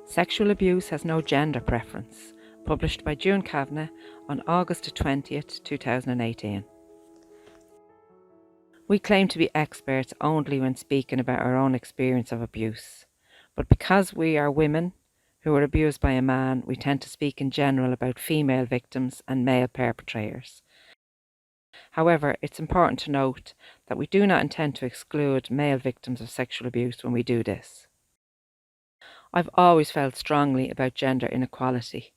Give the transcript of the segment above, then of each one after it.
Sexual Abuse Has No Gender Preference, published by June Kavanagh on August 20th, 2018. We claim to be experts only when speaking about our own experience of abuse, but because we are women who were abused by a man, we tend to speak in general about female victims and male perpetrators. However, it's important to note that we do not intend to exclude male victims of sexual abuse when we do this. I've always felt strongly about gender inequality,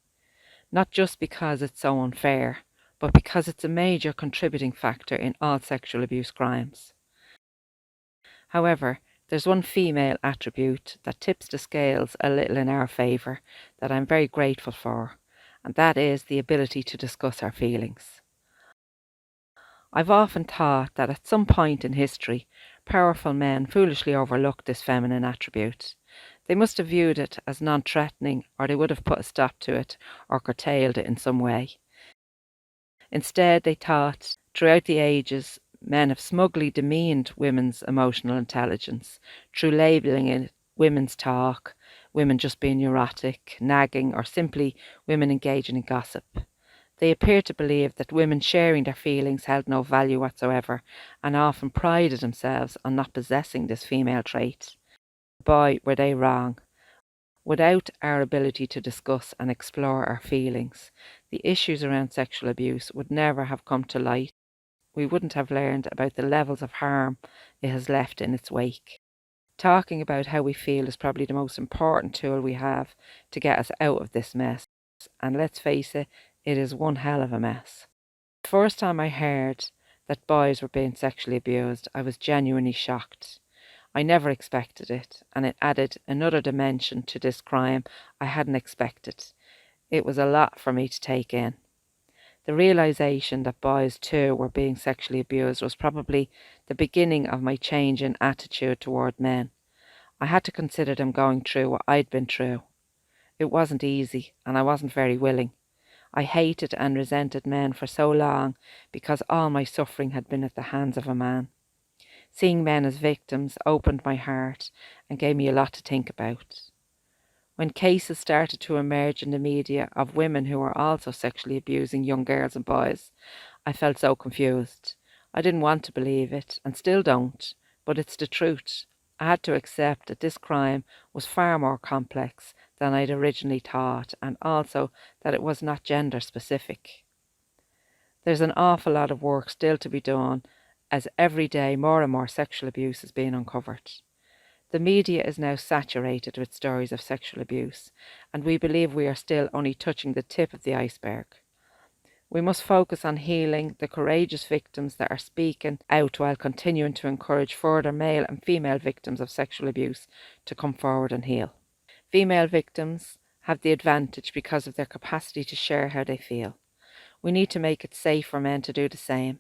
not just because it's so unfair, but because it's a major contributing factor in all sexual abuse crimes. However, there's one female attribute that tips the scales a little in our favour that I'm very grateful for, and that is the ability to discuss our feelings. I've often thought that at some point in history, powerful men foolishly overlooked this feminine attribute. They must have viewed it as non-threatening, or they would have put a stop to it or curtailed it in some way. Instead, they thought, throughout the ages, men have smugly demeaned women's emotional intelligence through labelling it women's talk, women just being neurotic, nagging, or simply women engaging in gossip. They appeared to believe that women sharing their feelings held no value whatsoever, and often prided themselves on not possessing this female trait. Boy, were they wrong. Without our ability to discuss and explore our feelings, the issues around sexual abuse would never have come to light. We wouldn't have learned about the levels of harm it has left in its wake. Talking about how we feel is probably the most important tool we have to get us out of this mess. And let's face it, it is one hell of a mess. The first time I heard that boys were being sexually abused, I was genuinely shocked. I never expected it, and it added another dimension to this crime I hadn't expected. It was a lot for me to take in. The realisation that boys too were being sexually abused was probably the beginning of my change in attitude toward men. I had to consider them going through what I'd been through. It wasn't easy, and I wasn't very willing. I hated and resented men for so long because all my suffering had been at the hands of a man. Seeing men as victims opened my heart and gave me a lot to think about. When cases started to emerge in the media of women who were also sexually abusing young girls and boys, I felt so confused. I didn't want to believe it, and still don't, but it's the truth. I had to accept that this crime was far more complex than I'd originally thought, and also that it was not gender specific. There's an awful lot of work still to be done, as every day more and more sexual abuse is being uncovered. The media is now saturated with stories of sexual abuse, and we believe we are still only touching the tip of the iceberg. We must focus on healing the courageous victims that are speaking out while continuing to encourage further male and female victims of sexual abuse to come forward and heal. Female victims have the advantage because of their capacity to share how they feel. We need to make it safe for men to do the same.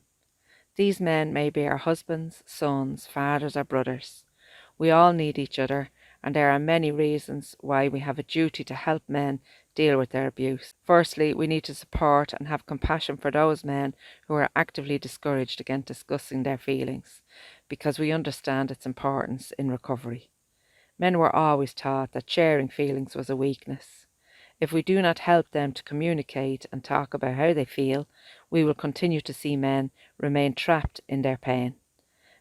These men may be our husbands, sons, fathers or brothers. We all need each other, and there are many reasons why we have a duty to help men deal with their abuse. Firstly, we need to support and have compassion for those men who are actively discouraged against discussing their feelings, because we understand its importance in recovery. Men were always taught that sharing feelings was a weakness. If we do not help them to communicate and talk about how they feel, we will continue to see men remain trapped in their pain.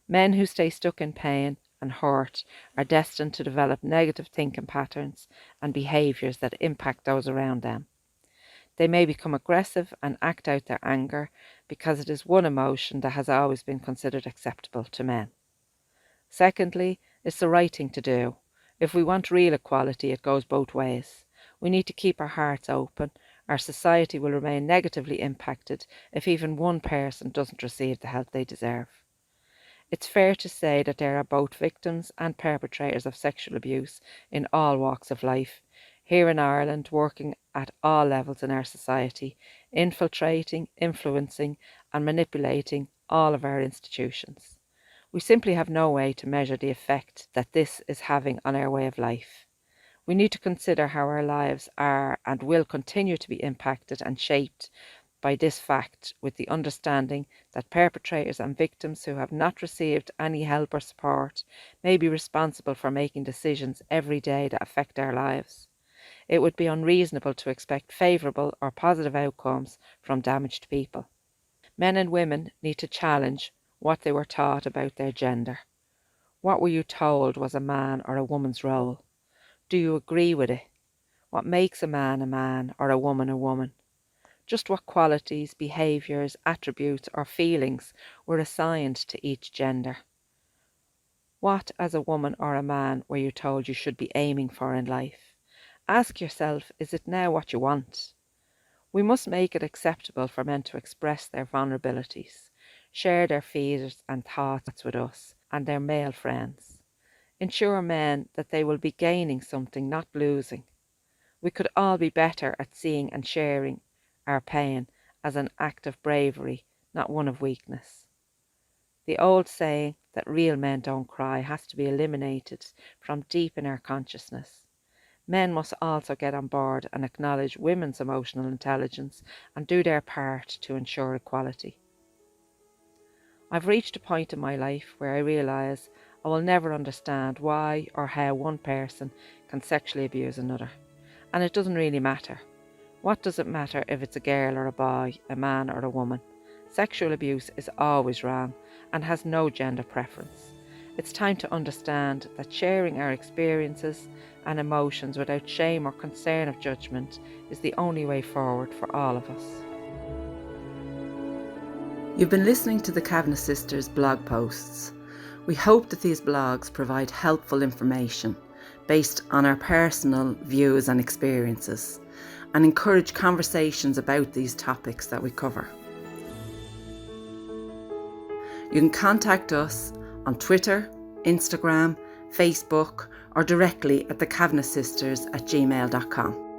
Men who stay stuck in pain and hurt are destined to develop negative thinking patterns and behaviours that impact those around them. They may become aggressive and act out their anger because it is one emotion that has always been considered acceptable to men. Secondly, it's the right thing to do. If we want real equality, it goes both ways. We need to keep our hearts open. Our society will remain negatively impacted if even one person doesn't receive the help they deserve. It's fair to say that there are both victims and perpetrators of sexual abuse in all walks of life, here in Ireland, working at all levels in our society, infiltrating, influencing and manipulating all of our institutions. We simply have no way to measure the effect that this is having on our way of life. We need to consider how our lives are and will continue to be impacted and shaped by this fact, with the understanding that perpetrators and victims who have not received any help or support may be responsible for making decisions every day that affect our lives. it would be unreasonable to expect favourable or positive outcomes from damaged people. Men and women need to challenge what they were taught about their gender. What were you told was a man or a woman's role? Do you agree with it? What makes a man or a woman? Just what qualities, behaviours, attributes or feelings were assigned to each gender? What, as a woman or a man, were you told you should be aiming for in life? Ask yourself, is it now what you want? We must make it acceptable for men to express their vulnerabilities, share their fears and thoughts with us and their male friends. Ensure men that they will be gaining something, not losing. We could all be better at seeing and sharing our pain as an act of bravery, not one of weakness. The old saying that real men don't cry has to be eliminated from deep in our consciousness. Men must also get on board and acknowledge women's emotional intelligence and do their part to ensure equality. I've reached a point in my life where I realise I will never understand why or how one person can sexually abuse another. And it doesn't really matter. What does it matter if it's a girl or a boy, a man or a woman? Sexual abuse is always wrong and has no gender preference. It's time to understand that sharing our experiences and emotions without shame or concern of judgment is the only way forward for all of us. You've been listening to the Kavanagh Sisters blog posts. We hope that these blogs provide helpful information based on our personal views and experiences and encourage conversations about these topics that we cover. You can contact us on Twitter, Instagram, Facebook or directly at thekavanaghsisters@gmail.com.